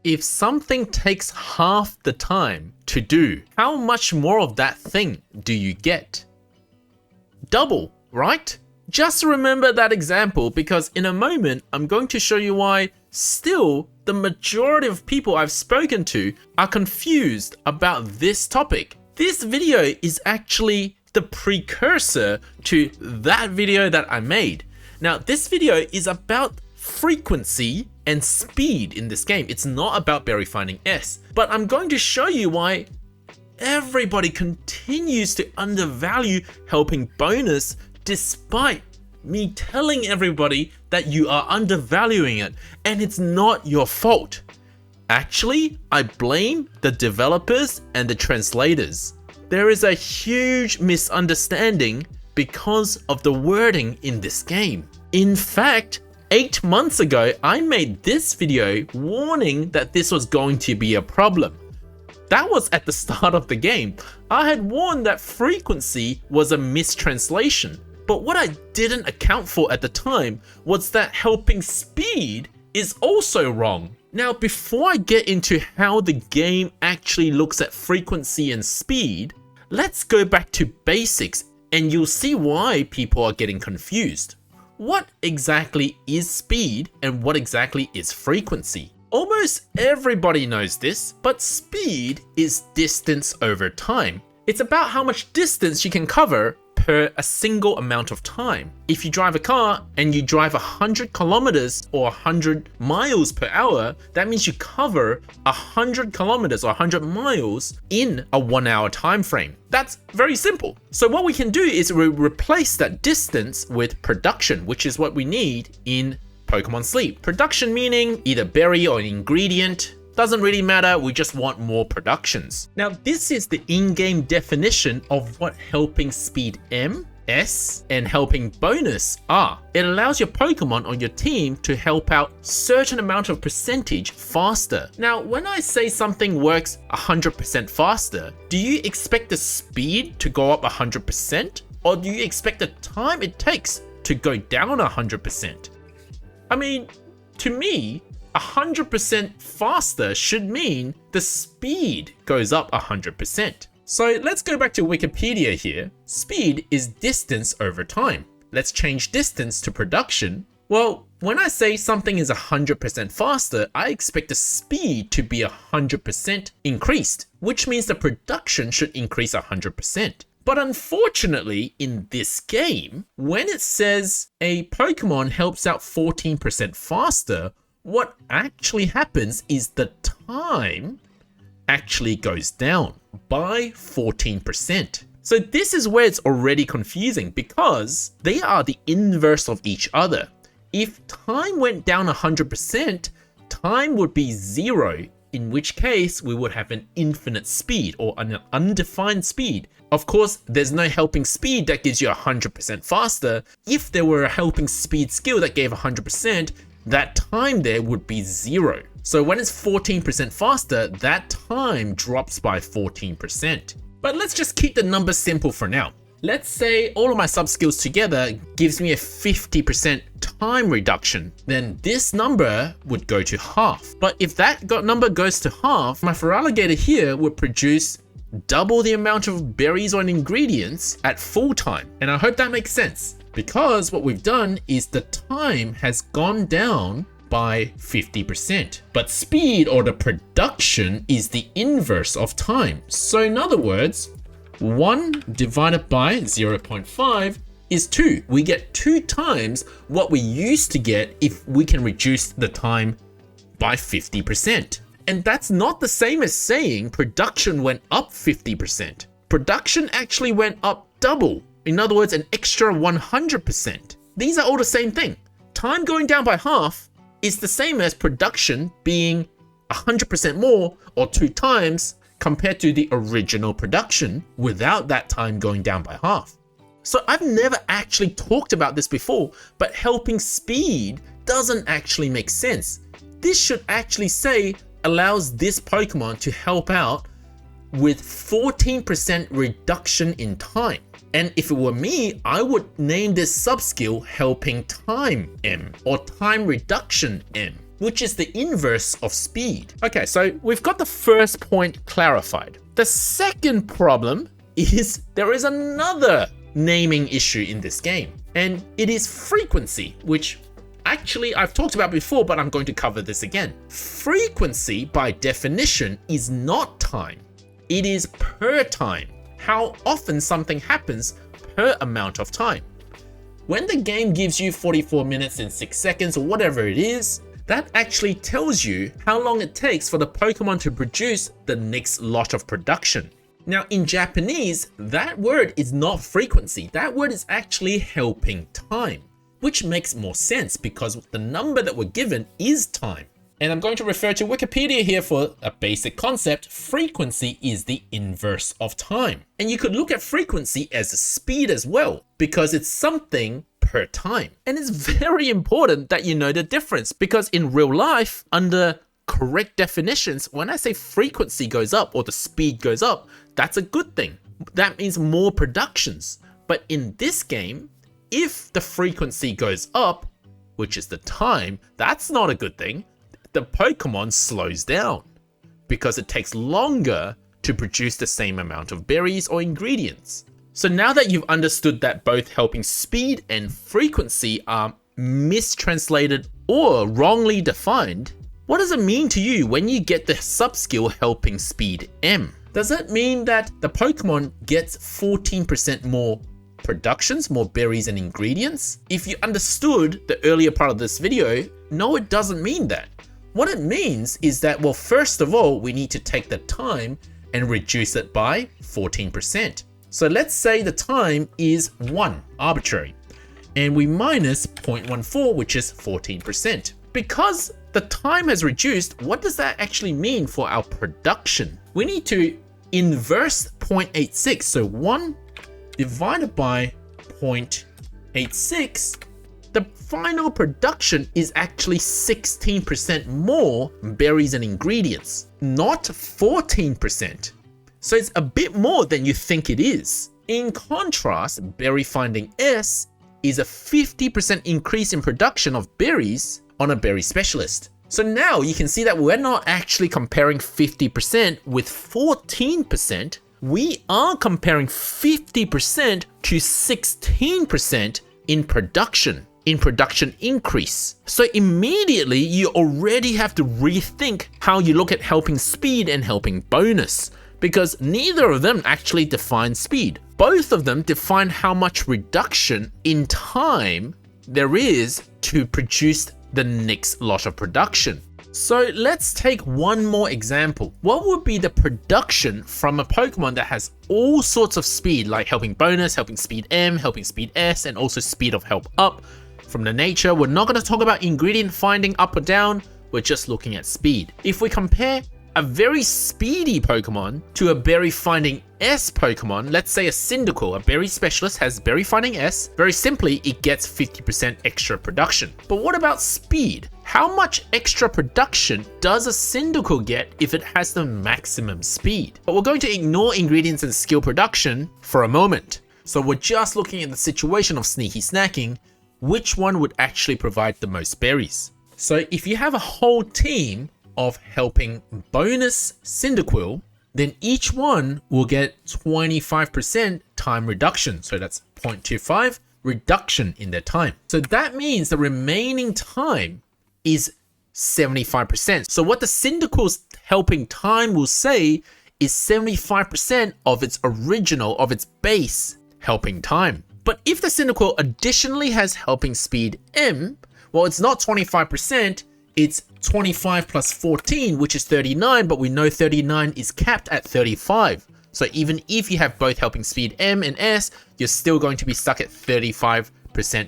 if something takes half the time to do, how much more of that thing do you get? Double, right? Just remember that example because in a moment, I'm going to show you why still the majority of people I've spoken to are confused about this topic. This video is actually the precursor to that video that I made. Now, this video is about frequency and speed in this game. It's not about berry finding S, but I'm going to show you why everybody continues to undervalue helping bonus despite me telling everybody that you are undervaluing it, and it's not your fault. Actually, I blame the developers and the translators. There is a huge misunderstanding because of the wording in this game. In fact, 8 months ago, I made this video warning that this was going to be a problem. That was at the start of the game. I had warned that frequency was a mistranslation. But what I didn't account for at the time was that helping speed is also wrong. Now, before I get into how the game actually looks at frequency and speed, let's go back to basics and you'll see why people are getting confused. What exactly is speed and what exactly is frequency? Almost everybody knows this, but speed is distance over time. It's about how much distance you can cover per a single amount of time. If you drive a car and you drive 100 kilometers or 100 miles per hour, that means you cover 100 kilometers or 100 miles in a 1 hour time frame. That's very simple. So what we can do is replace that distance with production, which is what we need in Pokemon Sleep. Production meaning either berry or an ingredient. Doesn't really matter, we just want more productions. Now, this is the in-game definition of what helping speed M, S, and helping bonus are. It allows your Pokemon on your team to help out certain amount of percentage faster. Now, when I say something works 100% faster, do you expect the speed to go up 100%? Or do you expect the time it takes to go down 100%? I mean, to me, 100% faster should mean the speed goes up 100%. So let's go back to Wikipedia here. Speed is distance over time. Let's change distance to production. Well, when I say something is 100% faster, I expect the speed to be 100% increased, which means the production should increase 100%. But unfortunately, in this game, when it says a Pokemon helps out 14% faster, what actually happens is the time actually goes down by 14%. So this is where it's already confusing because they are the inverse of each other. If time went down 100%, time would be 0, in which case we would have an infinite speed or an undefined speed. Of course, there's no helping speed that gives you 100% faster. If there were a helping speed skill that gave 100%, that time there would be 0. So when it's 14% faster, that time drops by 14%. But let's just keep the numbers simple for now. Let's say all of my sub-skills together gives me a 50% time reduction. Then this number would go to half. But if that number goes to half, my Feraligatr here would produce double the amount of berries or ingredients at full time. And I hope that makes sense. Because what we've done is the time has gone down by 50%. But speed or the production is the inverse of time. So in other words, 1 divided by 0.5 is 2. We get 2 times what we used to get if we can reduce the time by 50%. And that's not the same as saying production went up 50%. Production actually went up double. In other words, an extra 100%. These are all the same thing. Time going down by half is the same as production being 100% more or 2 times compared to the original production without that time going down by half. So I've never actually talked about this before, but helping speed doesn't actually make sense. This should actually say allows this Pokemon to help out with 14% reduction in time. And if it were me, I would name this sub-skill helping time M or time reduction M, which is the inverse of speed. Okay, so we've got the first point clarified. The second problem is there is another naming issue in this game, and it is frequency, which actually I've talked about before, but I'm going to cover this again. Frequency, by definition, is not time. It is per time. How often something happens per amount of time. When the game gives you 44 minutes and 6 seconds or whatever it is, that actually tells you how long it takes for the Pokemon to produce the next lot of production. Now in Japanese, that word is not frequency. That word is actually helping time, which makes more sense because the number that we're given is time. And I'm going to refer to Wikipedia here for a basic concept. Frequency is the inverse of time. And you could look at frequency as speed as well, because it's something per time. And it's very important that you know the difference, because in real life, under correct definitions, when I say frequency goes up or the speed goes up, that's a good thing. That means more productions. But in this game, if the frequency goes up, which is the time, that's not a good thing. The Pokemon slows down because it takes longer to produce the same amount of berries or ingredients. So now that you've understood that both helping speed and frequency are mistranslated or wrongly defined, what does it mean to you when you get the subskill helping speed M? Does it mean that the Pokemon gets 14% more productions, more berries and ingredients? If you understood the earlier part of this video, no, it doesn't mean that. What it means is that, well, first of all, we need to take the time and reduce it by 14%. So let's say the time is 1, arbitrary, and we minus 0.14, which is 14%. Because the time has reduced, what does that actually mean for our production? We need to inverse 0.86, so 1 divided by 0.86, the final production is actually 16% more berries and ingredients, not 14%. So it's a bit more than you think it is. In contrast, Berry Finding S is a 50% increase in production of berries on a berry specialist. So now you can see that we're not actually comparing 50% with 14%. We are comparing 50% to 16% in production increase. So immediately you already have to rethink how you look at helping speed and helping bonus, because neither of them actually define speed. Both of them define how much reduction in time there is to produce the next lot of production. So let's take one more example. What would be the production from a Pokemon that has all sorts of speed, like helping bonus, helping speed M, helping speed S, and also speed of help up? From the nature, we're not going to talk about ingredient finding up or down, we're just looking at speed. If we compare a very speedy Pokemon to a berry finding S Pokemon, let's say a Cyndaquil, a berry specialist has berry finding S, very simply it gets 50% extra production. But what about speed? How much extra production does a Cyndaquil get if it has the maximum speed? But we're going to ignore ingredients and skill production for a moment. So we're just looking at the situation of sneaky snacking. Which one would actually provide the most berries? So if you have a whole team of helping bonus Cyndaquil, then each one will get 25% time reduction. So that's 0.25 reduction in their time. So that means the remaining time is 75%. So what the Cyndaquil's helping time will say is 75% of its original, of its base helping time. But if the Cyndaquil additionally has helping speed M, well, it's not 25%, it's 25 plus 14, which is 39, but we know 39 is capped at 35. So even if you have both helping speed M and S, you're still going to be stuck at 35%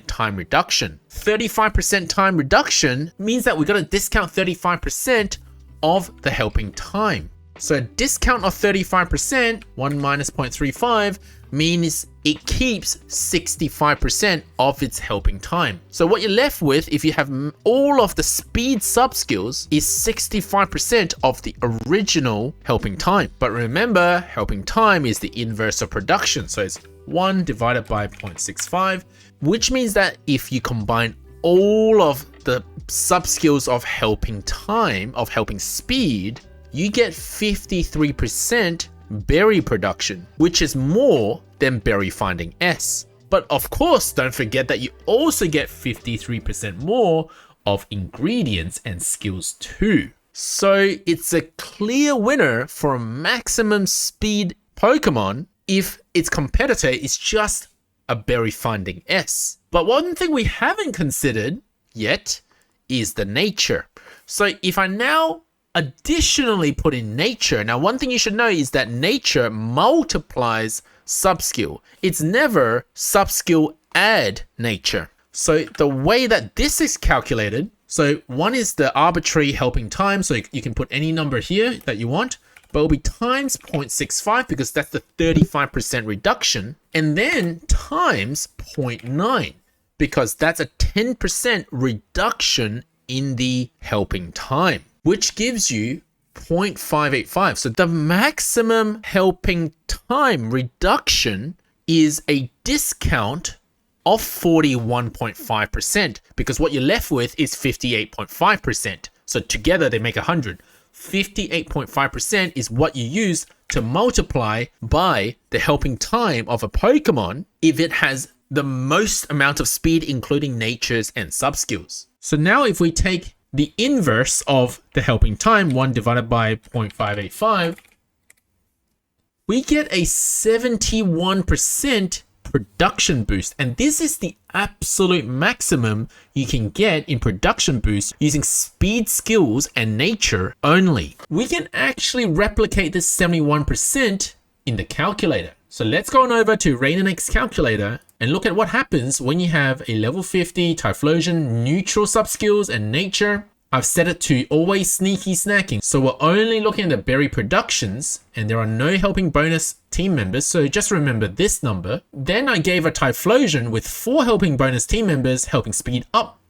time reduction. 35% time reduction means that we're going to discount 35% of the helping time. So a discount of 35%, 1 minus 0.35, means it keeps 65% of its helping time. So what you're left with, if you have all of the speed subskills, is 65% of the original helping time. But remember, helping time is the inverse of production. So it's 1 divided by 0.65, which means that if you combine all of the sub-skills of helping time, of helping speed, you get 53% berry production, which is more than berry finding S. But of course, don't forget that you also get 53% more of ingredients and skills too. So it's a clear winner for maximum speed Pokemon if its competitor is just a berry finding S. But one thing we haven't considered yet is the nature. So if I now additionally put in nature, now one thing you should know is that nature multiplies subskill. It's never subskill add nature. So the way that this is calculated, so one is the arbitrary helping time, so you can put any number here that you want, but it'll be times 0.65 because that's the 35% reduction, and then times 0.9 because that's a 10% reduction in the helping time, which gives you 0.585. So the maximum helping time reduction is a discount of 41.5% because what you're left with is 58.5%. So together they make 100. 58.5% is what you use to multiply by the helping time of a Pokemon if it has the most amount of speed, including natures and subskills. So now if we take the inverse of the helping time, 1 divided by 0.585, we get a 71% production boost. And this is the absolute maximum you can get in production boost using speed skills and nature only. We can actually replicate this 71% in the calculator. So let's go on over to Rainanix calculator and look at what happens when you have a level 50 Typhlosion, neutral subskills and nature. I've set it to always sneaky snacking. So we're only looking at the berry productions and there are no helping bonus team members. So just remember this number. Then I gave a Typhlosion with 4 helping bonus team members, helping speed up,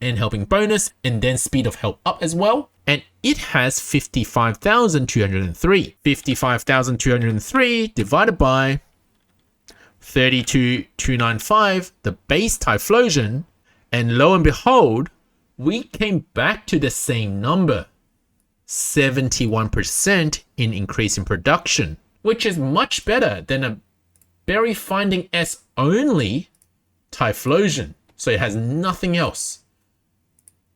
and helping bonus, and then speed of help up as well. And it has 55,203. 55,203 divided by 32,295, the base Typhlosion, and lo and behold, we came back to the same number, 71% in increase in production, which is much better than a berry finding S only Typhlosion. So it has nothing else.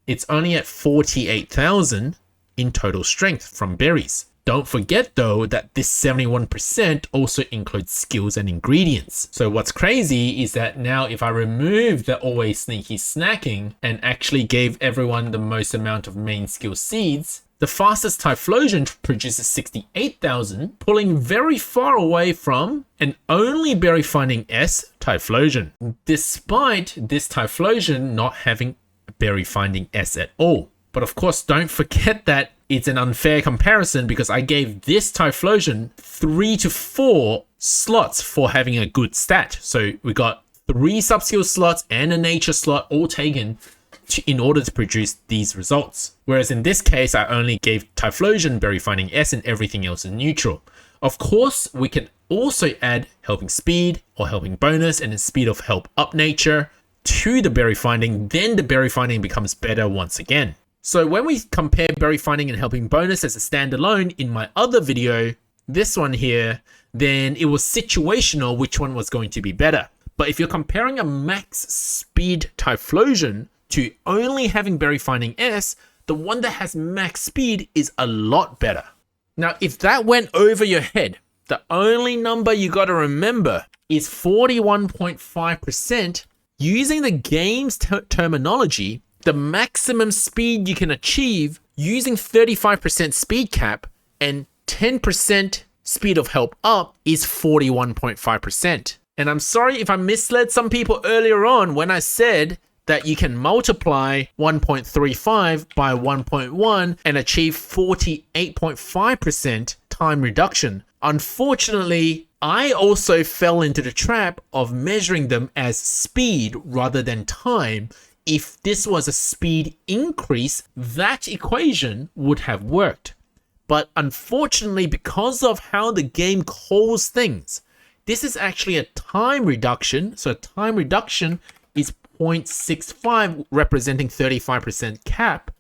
It's only at 48,000 in total strength from berries. Don't forget though that this 71% also includes skills and ingredients. So what's crazy is that now if I remove the always sneaky snacking and actually gave everyone the most amount of main skill seeds, the fastest Typhlosion produces 68,000, pulling very far away from an only berry finding S Typhlosion, despite this Typhlosion not having a berry finding S at all. But of course, don't forget that it's an unfair comparison because I gave this Typhlosion 3 to 4 slots for having a good stat. So we got 3 subskill slots and a nature slot all taken in order to produce these results. Whereas in this case, I only gave Typhlosion berry finding S and everything else is neutral. Of course, we can also add helping speed or helping bonus and a speed of help up nature to the berry finding. Then the berry finding becomes better once again. So when we compare berry finding and helping bonus as a standalone in my other video, this one here, then it was situational which one was going to be better. But if you're comparing a max speed Typhlosion to only having berry finding S, the one that has max speed is a lot better. Now, if that went over your head, the only number you got to remember is 41.5%. Using the game's terminology, the maximum speed you can achieve using 35% speed cap and 10% speed of help up is 41.5%. And I'm sorry if I misled some people earlier on when I said that you can multiply 1.35 by 1.1 and achieve 48.5% time reduction. Unfortunately, I also fell into the trap of measuring them as speed rather than time. If this was a speed increase, that equation would have worked. But unfortunately, because of how the game calls things, this is actually a time reduction. So time reduction is 0.65 representing 35% cap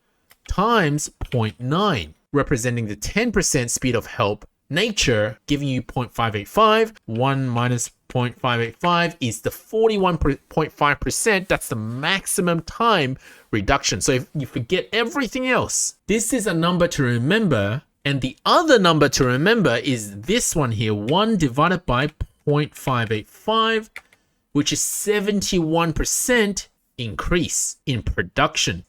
times 0.9 representing the 10% speed of help nature, giving you 0.585. 1 minus 0.585 is the 41.5%. That's the maximum time reduction. So if you forget everything else, this is a number to remember. And the other number to remember is this one here, 1 divided by 0.585, which is 71% increase in production.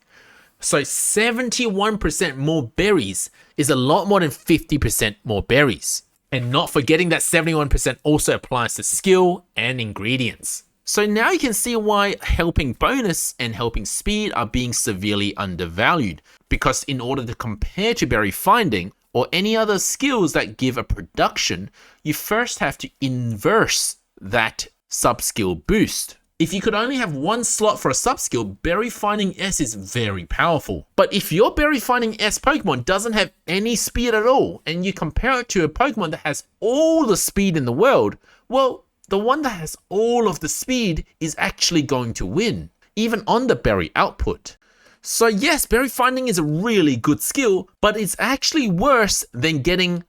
So 71% more berries is a lot more than 50% more berries. And not forgetting that 71% also applies to skill and ingredients. So now you can see why helping bonus and helping speed are being severely undervalued. Because in order to compare to berry finding or any other skills that give a production, you first have to inverse that sub-skill boost. If you could only have one slot for a sub-skill, Berry Finding S is very powerful. But if your Berry Finding S Pokemon doesn't have any speed at all, and you compare it to a Pokemon that has all the speed in the world, well, the one that has all of the speed is actually going to win, even on the berry output. So yes, Berry Finding is a really good skill, but it's actually worse than getting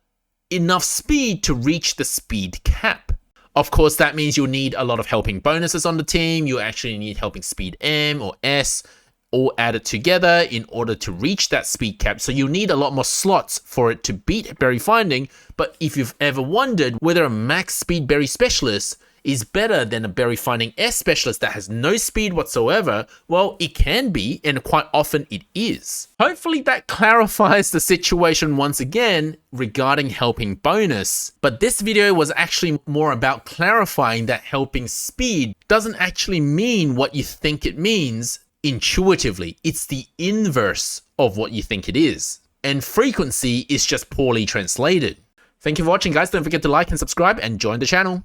enough speed to reach the speed cap. Of course, that means you'll need a lot of helping bonuses on the team. You actually need helping speed M or S all added together in order to reach that speed cap. So you'll need a lot more slots for it to beat Berry Finding. But if you've ever wondered whether a max speed berry specialist is better than a Berry Finding S specialist that has no speed whatsoever, well, it can be, and quite often it is. Hopefully that clarifies the situation once again regarding helping bonus, but this video was actually more about clarifying that helping speed doesn't actually mean what you think it means intuitively. It's the inverse of what you think it is, and frequency is just poorly translated. Thank you for watching, guys. Don't forget to like and subscribe and join the channel.